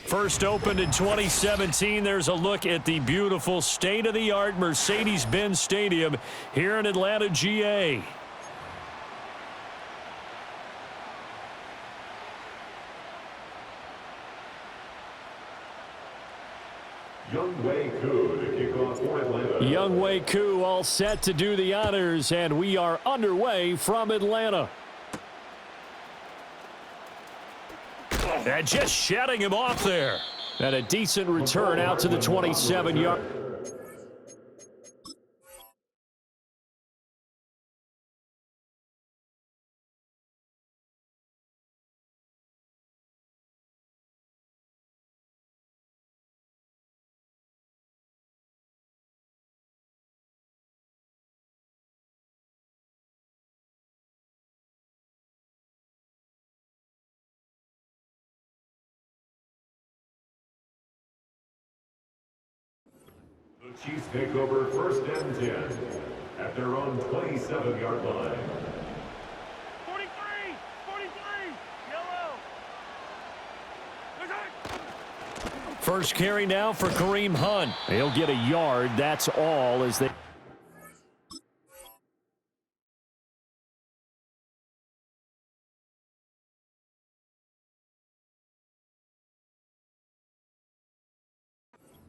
First opened in 2017, there's a look at the beautiful state-of-the-art Mercedes-Benz Stadium here in Atlanta, GA. Younghoe Koo all set to do the honors, and we are underway from Atlanta. And just shutting him off there. And a decent return out to the 27-yard. The Chiefs take over first and 10 at their own 27-yard line. 43, yellow. First carry now for Kareem Hunt. He'll get a yard, that's all, as they...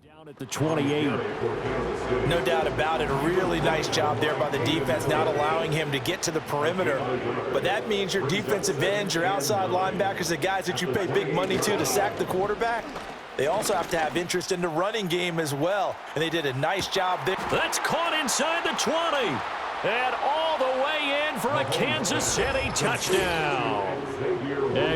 Down at the 28. No doubt about it. A really nice job there by the defense, not allowing him to get to the perimeter. But that means your defensive ends, your outside linebackers, the guys that you pay big money to sack the quarterback, they also have to have interest in the running game as well. And they did a nice job there. That's caught inside the 20. And all the way in for a Kansas City touchdown.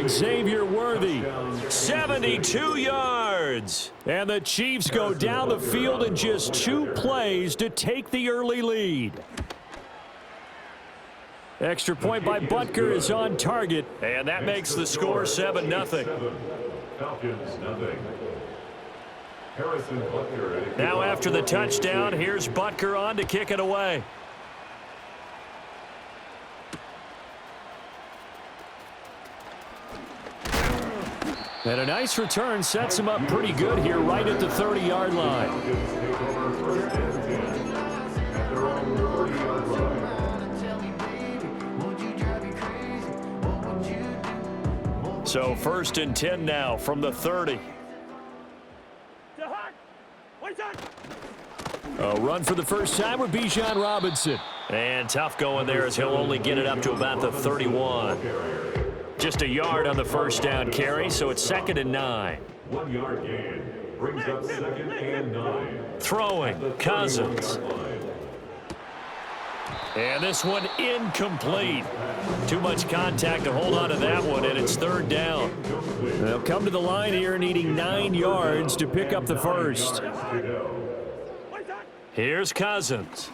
Xavier Worthy, 72 yards. And the Chiefs go down the field in just 2 plays to take the early lead. Extra point by Butker is on target, and that makes the score 7-0. Falcons, nothing. Now after the touchdown, here's Butker on to kick it away. And a nice return sets him up pretty good here right at the 30-yard line. So first and 10 now from the 30. A run for the first time with Bijan Robinson. And tough going there as he'll only get it up to about the 31. Just a yard on the first down carry, so it's 2nd and 9. 1 yard gain brings up 2nd and 9. Throwing, Cousins. And this one incomplete. Too much contact to hold on to that one, and it's 3rd down. They'll come to the line here needing 9 yards to pick up the first. Here's Cousins.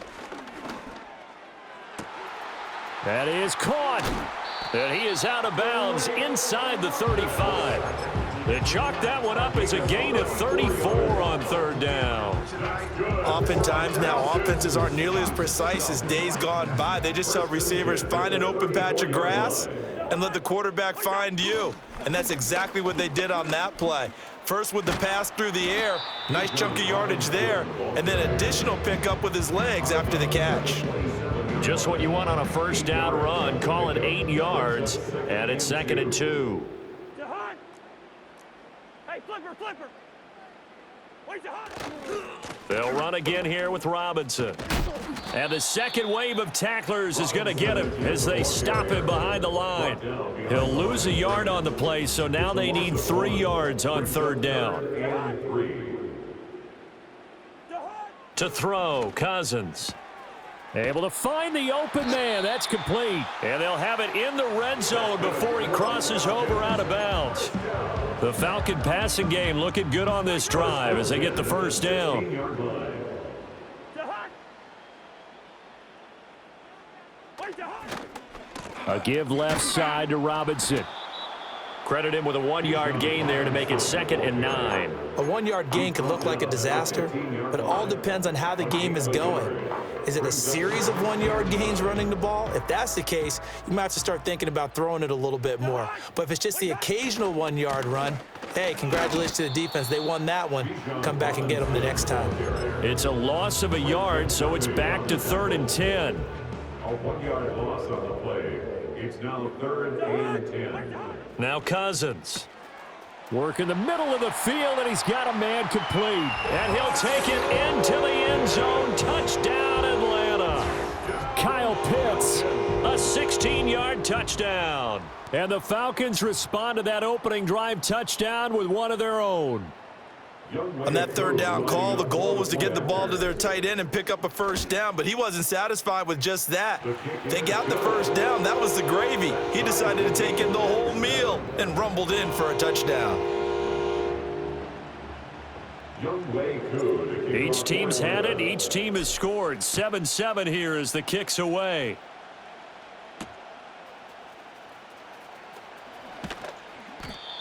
That is caught. And he is out of bounds inside the 35. They chalk that one up as a gain of 34 on 3rd down. Oftentimes now offenses aren't nearly as precise as days gone by. They just tell receivers, find an open patch of grass and let the quarterback find you. And that's exactly what they did on that play. First with the pass through the air, nice chunk of yardage there, and then additional pickup with his legs after the catch. Just what you want on a first down run. Call it 8 yards, and it's 2nd and 2. Hey, flipper. Where's the hunt? They'll run again here with Robinson. And the second wave of tacklers is going to get him as they stop him behind the line. He'll lose a yard on the play, so now they need 3 yards on 3rd down. To throw, Cousins. Able to find the open man. That's complete. And they'll have it in the red zone before he crosses over out of bounds. The Falcon passing game looking good on this drive as they get the first down. A give left side to Robinson. Credit him with a 1-yard gain there to make it 2nd and 9. A 1-yard gain could look like a disaster, but it all depends on how the game is going. Is it a series of 1-yard gains running the ball? If that's the case, you might have to start thinking about throwing it a little bit more. But if it's just the occasional 1-yard run, hey, congratulations to the defense. They won that one. Come back and get them the next time. It's a loss of a yard, so it's back to 3rd and 10. A 1-yard loss on the play. It's now 3rd and 10. Now Cousins. Work in the middle of the field, and he's got a man complete. And he'll take it into the end zone. Touchdown, Atlanta. Kyle Pitts, a 16-yard touchdown. And the Falcons respond to that opening drive touchdown with one of their own. On that 3rd down call, the goal was to get the ball to their tight end and pick up a 1st down, but he wasn't satisfied with just that. They got the 1st down. That was the gravy. He decided to take in the whole meal and rumbled in for a touchdown. Each team's had it. Each team has scored. 7-7 here as the kick's away.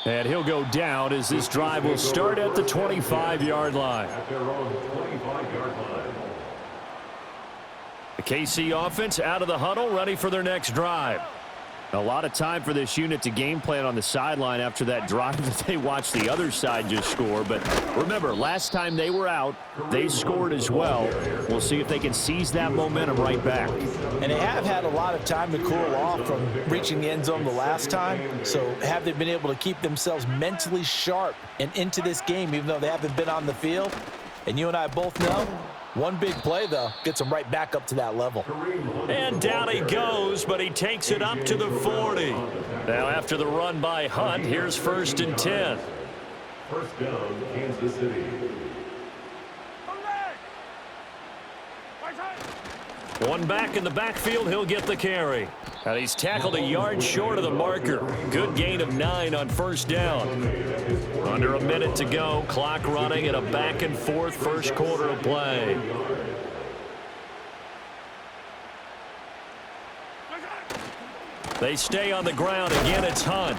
And he'll go down as this drive will start at the 25-yard line. At their own 25-yard line. The KC offense out of the huddle, ready for their next drive. A lot of time for this unit to game plan on the sideline after that drive that they watched the other side just score. But remember, last time they were out, they scored as well. We'll see if they can seize that momentum right back. And they have had a lot of time to cool off from reaching the end zone the last time. So have they been able to keep themselves mentally sharp and into this game, even though they haven't been on the field? And you and I both know, one big play, though, gets them right back up to that level. And down he goes, but he takes it up to the 40. Now after the run by Hunt, here's 1st and 10. 1st down, Kansas City. One back in the backfield, he'll get the carry. And he's tackled a yard short of the marker. Good gain of 9 on 1st down. Under a minute to go, clock running at a back-and-forth 1st quarter of play. They stay on the ground. Again, it's Hunt.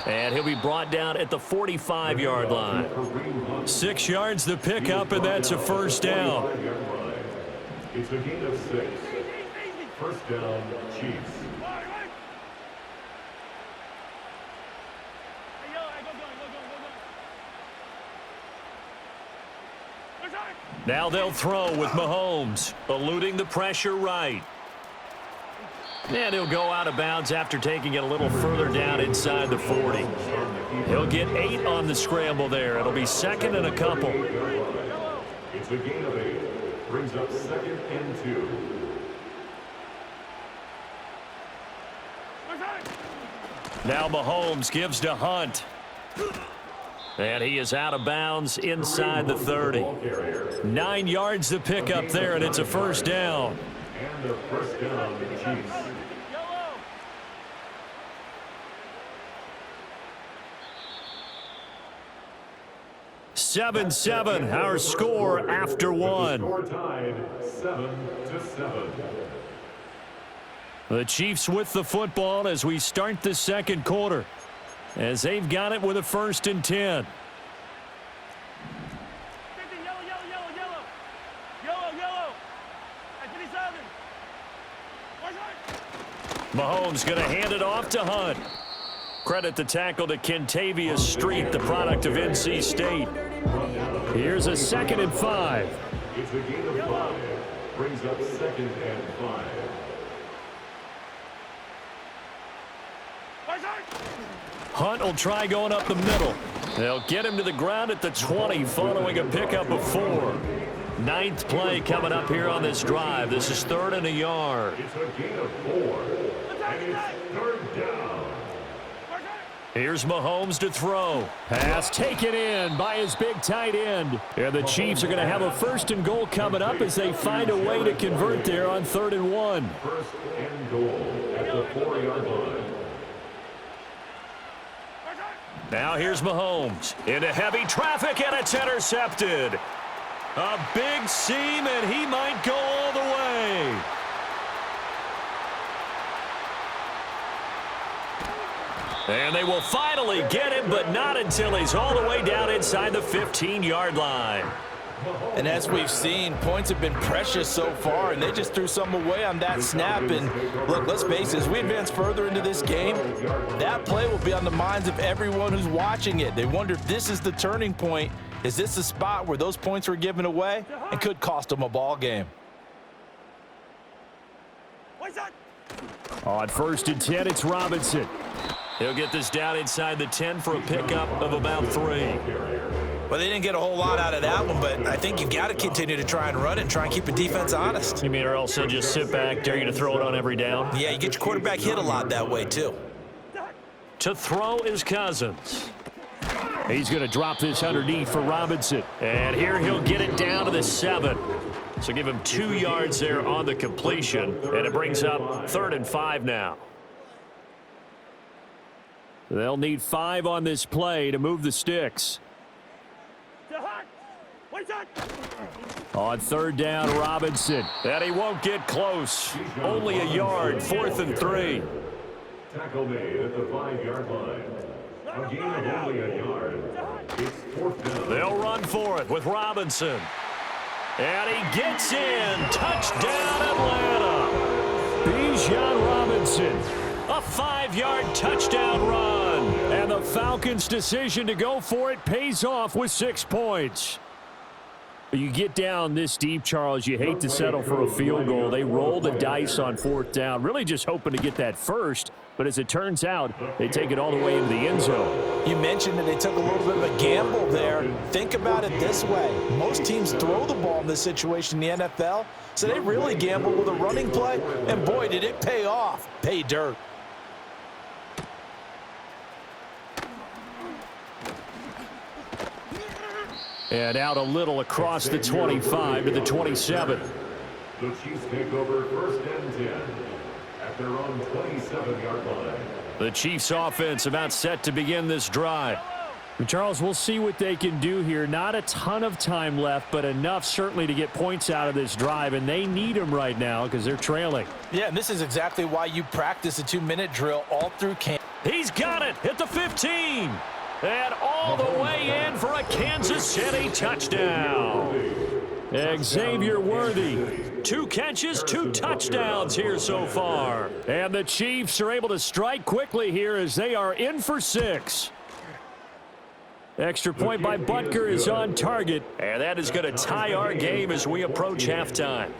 And he'll be brought down at the 45-yard line. 6 yards the pickup, and that's a 1st down. It's a gain of 6. 1st down, Chiefs. Now they'll throw with Mahomes, eluding the pressure right. And he'll go out of bounds after taking it a little further down inside the 40. He'll get 8 on the scramble there. It'll be 2nd and a couple. It's a gain of 8. Brings up 2nd and 2. Now Mahomes gives to Hunt. And he is out of bounds inside the 30. 9 yards to pick up there, and it's a 1st down. And a 1st down, Chiefs. Seven, our score after one. Score tied 7-7. The Chiefs with the football as we start the 2nd quarter, as they've got it with a 1st and 10. Mahomes going to hand it off to Hunt. Credit the tackle to Kentavious Street, the product of NC State. Here's a 2nd and 5. It's a gain of 5. Brings up 2nd and 5. Hunt will try going up the middle. They'll get him to the ground at the 20 following a pickup of 4. 9th play coming up here on this drive. This is 3rd and a yard. It's a gain of 4. And it's 3rd down. Here's Mahomes to throw. Pass taken in by his big tight end. And the Chiefs are going to have a 1st and goal coming up as they find a way to convert there on 3rd and 1. 1st and goal at the 4-yard line. Now here's Mahomes into heavy traffic, and it's intercepted. A big seam, and he might go all the way. And they will finally get him, but not until he's all the way down inside the 15-yard line. And as we've seen, points have been precious so far, and they just threw some away on that snap. And look, let's face it, as we advance further into this game, that play will be on the minds of everyone who's watching it. They wonder if this is the turning point. Is this the spot where those points were given away and could cost them a ball game? On 1st and 10, it's Robinson. He'll get this down inside the 10 for a pickup of about 3. Well, they didn't get a whole lot out of that one, but I think you've got to continue to try and run it and try and keep the defense honest. You mean, or else they'll just sit back, dare you to throw it on every down? Yeah, you get your quarterback hit a lot that way, too. To throw is Cousins. He's going to drop this underneath for Robinson. And here he'll get it down to the 7. So give him 2 yards there on the completion. And it brings up 3rd and 5 now. They'll need 5 on this play to move the sticks. On 3rd down, Robinson. And he won't get close. Only a yard, 4th and 3. Tackle made at the 5-yard line. A gain of only a yard. It's 4th down. They'll run for it with Robinson. And he gets in. Touchdown, Atlanta. Bijan Robinson. A 5-yard touchdown run. And the Falcons' decision to go for it pays off with 6 points. You get down this deep, Charles, you hate to settle for a field goal. They roll the dice on 4th down, really just hoping to get that first. But as it turns out, they take it all the way into the end zone. You mentioned that they took a little bit of a gamble there. Think about it this way. Most teams throw the ball in this situation in the NFL, so they really gamble with a running play. And boy, did it pay off. Pay dirt. And out a little across the 25 to the 27. The Chiefs take over 1st and 10 at their own 27-yard line. The Chiefs offense about set to begin this drive. Charles, we'll see what they can do here. Not a ton of time left, but enough certainly to get points out of this drive, and they need them right now because they're trailing. Yeah, and this is exactly why you practice a 2-minute drill all through camp. He's got it at the 15. And all the way in for a Kansas City touchdown. Xavier Worthy. 2 catches, 2 touchdowns here so far. And the Chiefs are able to strike quickly here as they are in for 6. Extra point by Butker is on target. And that is going to tie our game as we approach halftime.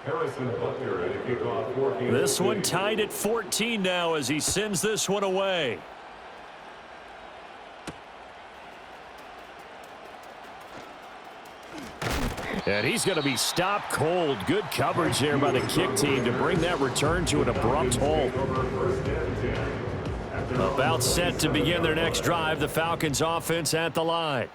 Harrison Butker at a kickoff 14. This one tied at 14 now as he sends this one away. And he's going to be stopped cold. Good coverage there by the kick team to bring that return to an abrupt halt. About set to begin their next drive. The Falcons offense at the line.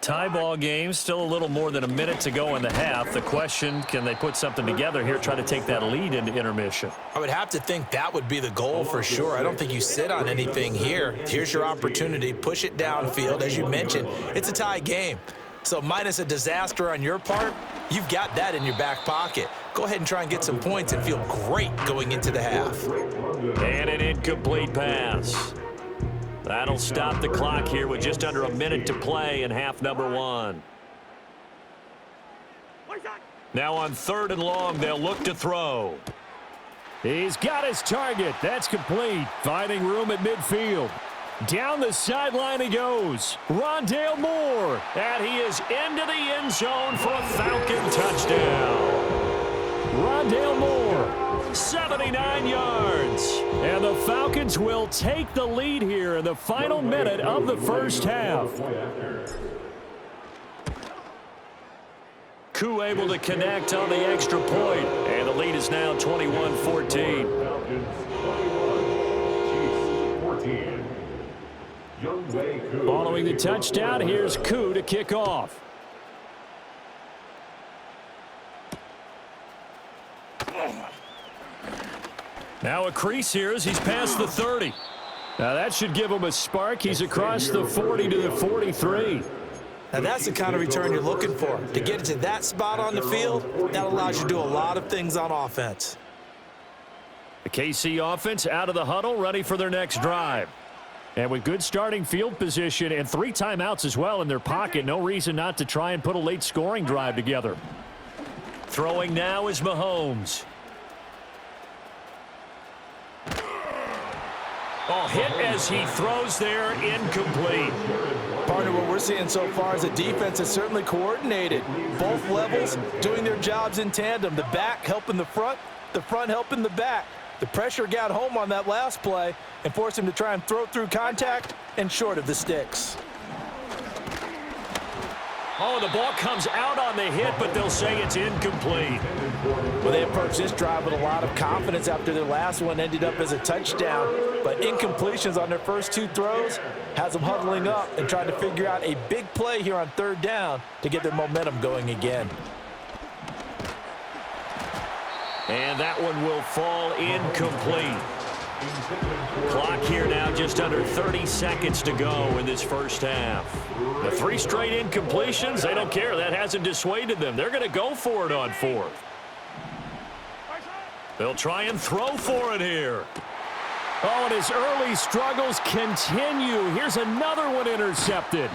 Tie ball game, still a little more than a minute to go in the half. The question, can they put something together here, try to take that lead into intermission? I would have to think that would be the goal for sure. I don't think you sit on anything here. Here's your opportunity. Push it downfield. As you mentioned, it's a tie game. So minus a disaster on your part, you've got that in your back pocket. Go ahead and try and get some points and feel great going into the half. And an incomplete pass. That'll stop the clock here with just under a minute to play in half number 1. Now on 3rd and long, they'll look to throw. He's got his target. That's complete. Finding room at midfield. Down the sideline he goes. Rondale Moore. And he is into the end zone for a Falcon touchdown. Rondale Moore, 79 yards. And the Falcons will take the lead here in the final minute of the first half. Koo able to connect on the extra point. And the lead is now 21-14. Following the touchdown, here's Koo to kick off. Now a crease here as he's past the 30. Now that should give him a spark. He's across the 40 to the 43. Now that's the kind of return you're looking for. To get it to that spot on the field, that allows you to do a lot of things on offense. The KC offense out of the huddle, ready for their next drive. And with good starting field position and 3 timeouts as well in their pocket, no reason not to try and put a late scoring drive together. Throwing now is Mahomes. Oh, hit as he throws there, incomplete. Partner, what we're seeing so far is a defense that's certainly coordinated. Both levels doing their jobs in tandem. The back helping the front helping the back. The pressure got home on that last play and forced him to try and throw through contact and short of the sticks. Oh, the ball comes out on the hit, but they'll say it's incomplete. Well, they approached this drive with a lot of confidence after their last one ended up as a touchdown. But incompletions on their first 2 throws has them huddling up and trying to figure out a big play here on 3rd down to get their momentum going again. And that one will fall incomplete. Clock here now just under 30 seconds to go in this first half. The 3 straight incompletions, they don't care. That hasn't dissuaded them. They're going to go for it on 4th. They'll try and throw for it here. Oh, and his early struggles continue. Here's another one intercepted.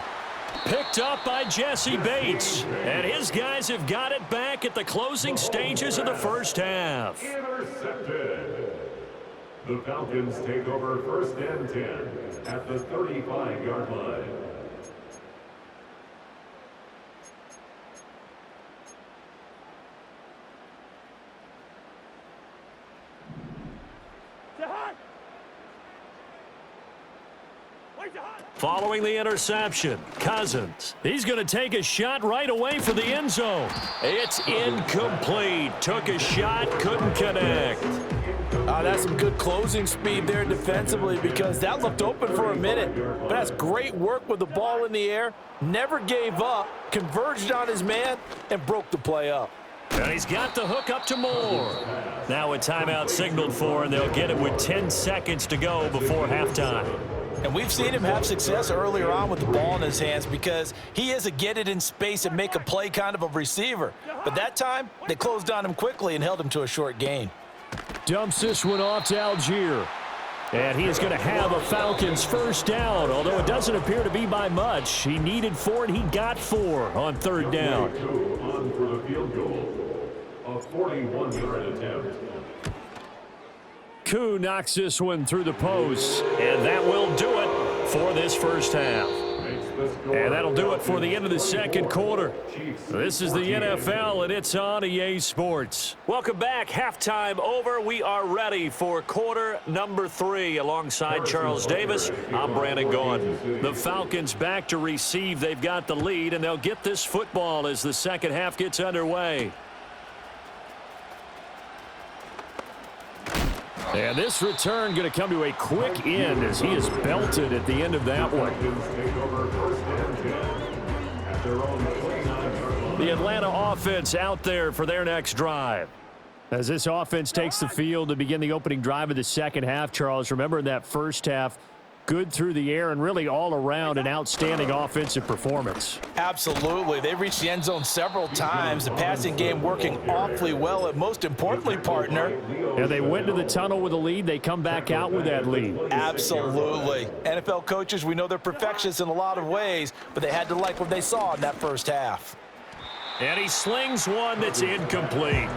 Picked up by Jesse Bates. And his guys have got it back at the closing stages of the first half. Intercepted. The Falcons take over 1st and 10 at the 35-yard line. Following the interception, Cousins. He's going to take a shot right away for the end zone. It's incomplete. Took a shot, couldn't connect. That's some good closing speed there defensively because that looked open for a minute. But that's great work with the ball in the air. Never gave up, converged on his man, and broke the play up. And he's got the hook up to Moore. Now a timeout signaled for, and they'll get it with 10 seconds to go before halftime. And we've seen him have success earlier on with the ball in his hands because he is a get it in space and make a play kind of a receiver. But that time, they closed on him quickly and held him to a short gain. Dumps this one off to Algier. And he is going to have a Falcons first down, although it doesn't appear to be by much. He needed 4, and he got 4 on 3rd down. On for the field goal. A 41-yard attempt. Koo knocks this one through the post, and that will do it for this first half. And that'll do it for the end of the second quarter. This is the NFL, and it's on EA Sports. Welcome back. Halftime over. We are ready for quarter number 3. Alongside Charles Davis, I'm Brandon Gordon. The Falcons back to receive. They've got the lead, and they'll get this football as the second half gets underway. And this return going to come to a quick end as he is belted at the end of that one. The Atlanta offense out there for their next drive. As this offense takes the field to begin the opening drive of the second half, Charles, remember in that first half, good through the air and really all around an outstanding offensive performance. Absolutely. They reached the end zone several times. The passing game working awfully well, and most importantly, partner. And they went to the tunnel with a lead. They come back out with that lead. Absolutely. NFL coaches, we know they're perfectionists in a lot of ways, but they had to like what they saw in that first half. And he slings one that's incomplete.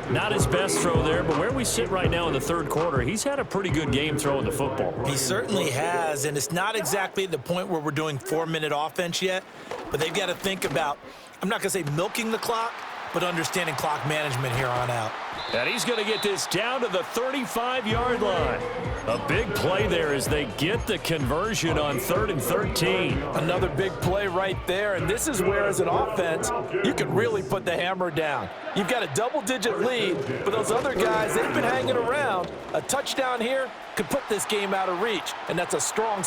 Not his best throw there, but where we sit right now in the third quarter, he's had a pretty good game throwing the football. He certainly has, and it's not exactly the point where we're doing 4-minute offense yet, but they've got to think about, I'm not going to say milking the clock, but understanding clock management here on out. And he's going to get this down to the 35-yard line. A big play there as they get the conversion on 3rd and 13. Another big play right there, and this is where, as an offense, you can really put the hammer down. You've got a double-digit lead, but those other guys, they've been hanging around. A touchdown here could put this game out of reach, and that's a strong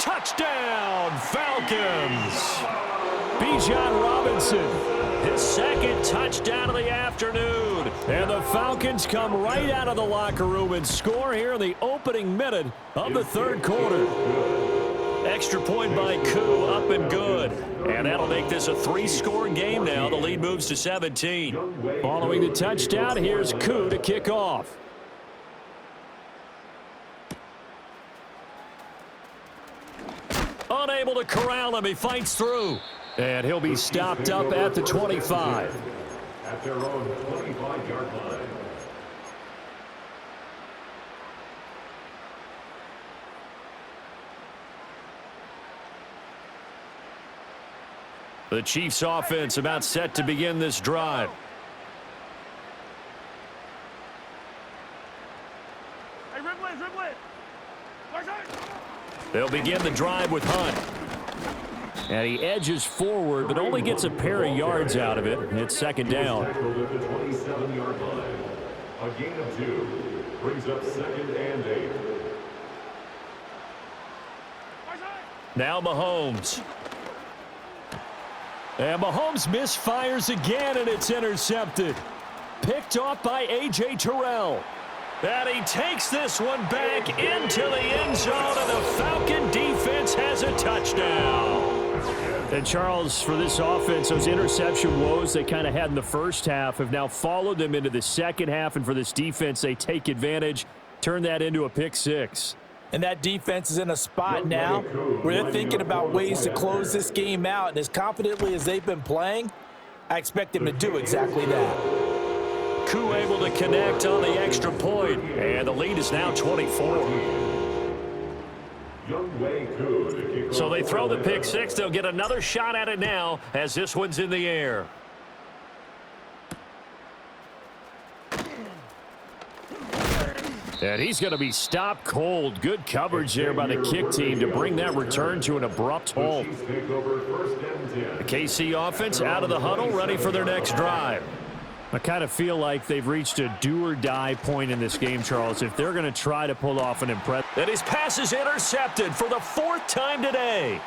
touchdown, Falcons. Bijan Robinson. His second touchdown of the afternoon. And the Falcons come right out of the locker room and score here in the opening minute of the third quarter. Extra point by Koo, up and good. And that'll make this a 3-score game now. The lead moves to 17. Following the touchdown, here's Koo to kick off. able to corral him. He fights through. And he'll be stopped up at the 25. At their own 25-yard line. The Chiefs offense about set to begin this drive. Hey, dribble it. They'll begin the drive with Hunt. And he edges forward, but only gets a pair of yards out of it. It's second down. At the 27-yard line. A gain of 2 brings up 2nd and 8. Now Mahomes. And Mahomes misfires again, and it's intercepted. Picked off by A.J. Terrell. And he takes this one back into the end zone, and the Falcon defense has a touchdown. And, Charles, for this offense, those interception woes they kind of had in the first half have now followed them into the second half, and for this defense, they take advantage, turn that into a pick six. And that defense is in a spot now where they're thinking about ways to close this game out. And as confidently as they've been playing, I expect them to do exactly that. Koo able to connect on the extra point, and the lead is now 24. So they throw the pick six. They'll get another shot at it now as this one's in the air. And he's going to be stopped cold. Good coverage there by the kick team to bring that return to an abrupt halt. The KC offense out of the huddle, ready for their next drive. I kind of feel like they've reached a do-or-die point in this game, Charles, if they're going to try to pull off an impressive. And his pass is intercepted for the 4th time today.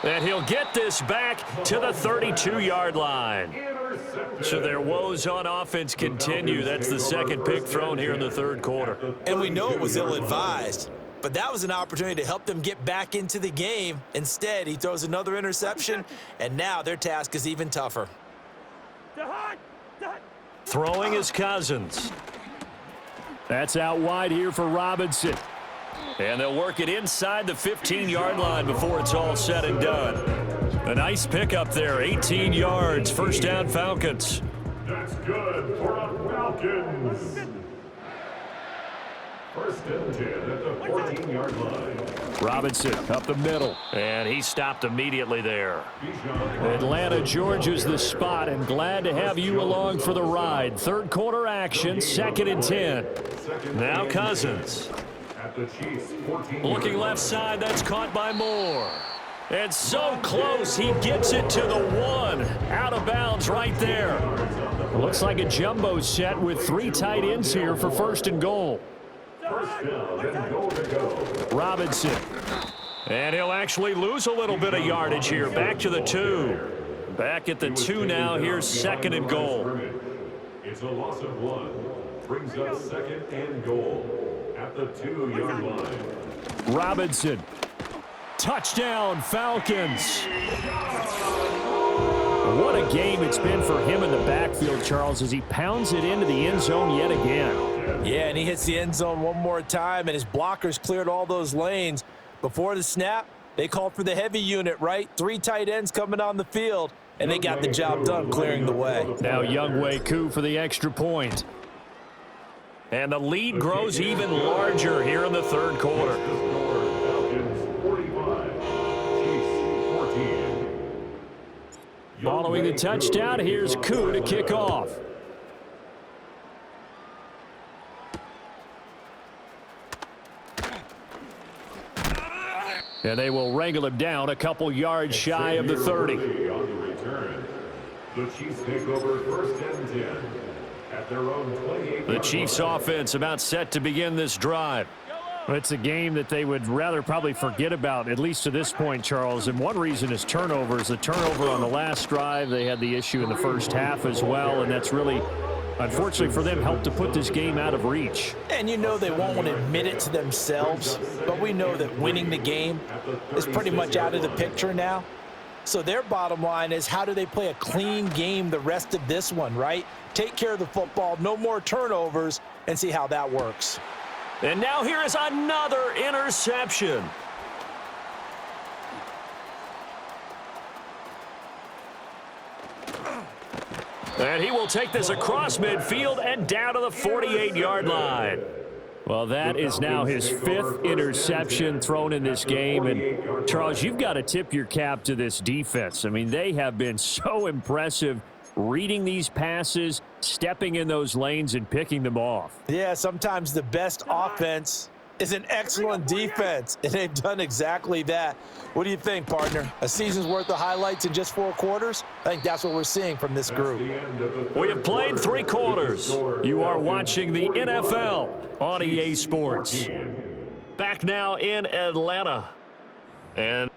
And he'll get this back to the 32-yard line. So their woes on offense continue. That's the second pick thrown here in the third quarter. And we know it was ill-advised, but that was an opportunity to help them get back into the game. Instead, he throws another interception, and now their task is even tougher. Throwing is Cousins. That's out wide here for Robinson. And they'll work it inside the 15-yard line before it's all said and done. A nice pickup there, 18 yards, first down Falcons. That's good for the Falcons. First and 10 at the 14-yard line. Robinson up the middle, and he stopped immediately there. Atlanta, Georgia's the spot, and glad to have you along for the ride. Third quarter action, 2nd and 10. Now Cousins. Looking left side, that's caught by Moore. And so close, he gets it to the 1. Out of bounds right there. Looks like a jumbo set with 3 tight ends here for 1st and goal. Robinson. And he'll actually lose a little bit of yardage here. Back to the 2. Back at the 2 now. Here's 2nd and goal. It's a loss of 1. Brings up 2nd and goal at the 2-yard line. Robinson. Touchdown, Falcons. What a game it's been for him in the backfield, Charles, as he pounds it into the end zone yet again. Yeah, and he hits the end zone one more time, and his blockers cleared all those lanes. Before the snap, they called for the heavy unit, right? 3 tight ends coming on the field, and they got the job done clearing the way. Now Younghoe Koo for the extra point. And the lead grows even larger here in the third quarter. Following the touchdown, here's Koo to kick off. And they will wrangle him down a couple yards shy of the 30. On the return, the Chiefs take over 1st and 10 at their own 28. The Chiefs offense about set to begin this drive. It's a game that they would rather probably forget about, at least to this point, Charles. And one reason is turnovers. The turnover on the last drive, they had the issue in the first half as well, and that's really, unfortunately for them, helped to put this game out of reach. And you know they won't want to admit it to themselves, but we know that winning the game is pretty much out of the picture now. So their bottom line is, how do they play a clean game the rest of this one, right? Take care of the football, no more turnovers, and see how that works. And now here is another interception. And he will take this across midfield and down to the 48-yard line. Well, that is now his 5th interception thrown in this game. And, Charles, you've got to tip your cap to this defense. I mean, they have been so impressive reading these passes, stepping in those lanes, and picking them off. Yeah, sometimes the best offense is an excellent defense, and they've done exactly that. What do you think, partner? A season's worth of highlights in just 4 quarters? I think that's what we're seeing from this group. We have played 3 quarters. You are watching the NFL on EA Sports. Back now in Atlanta. And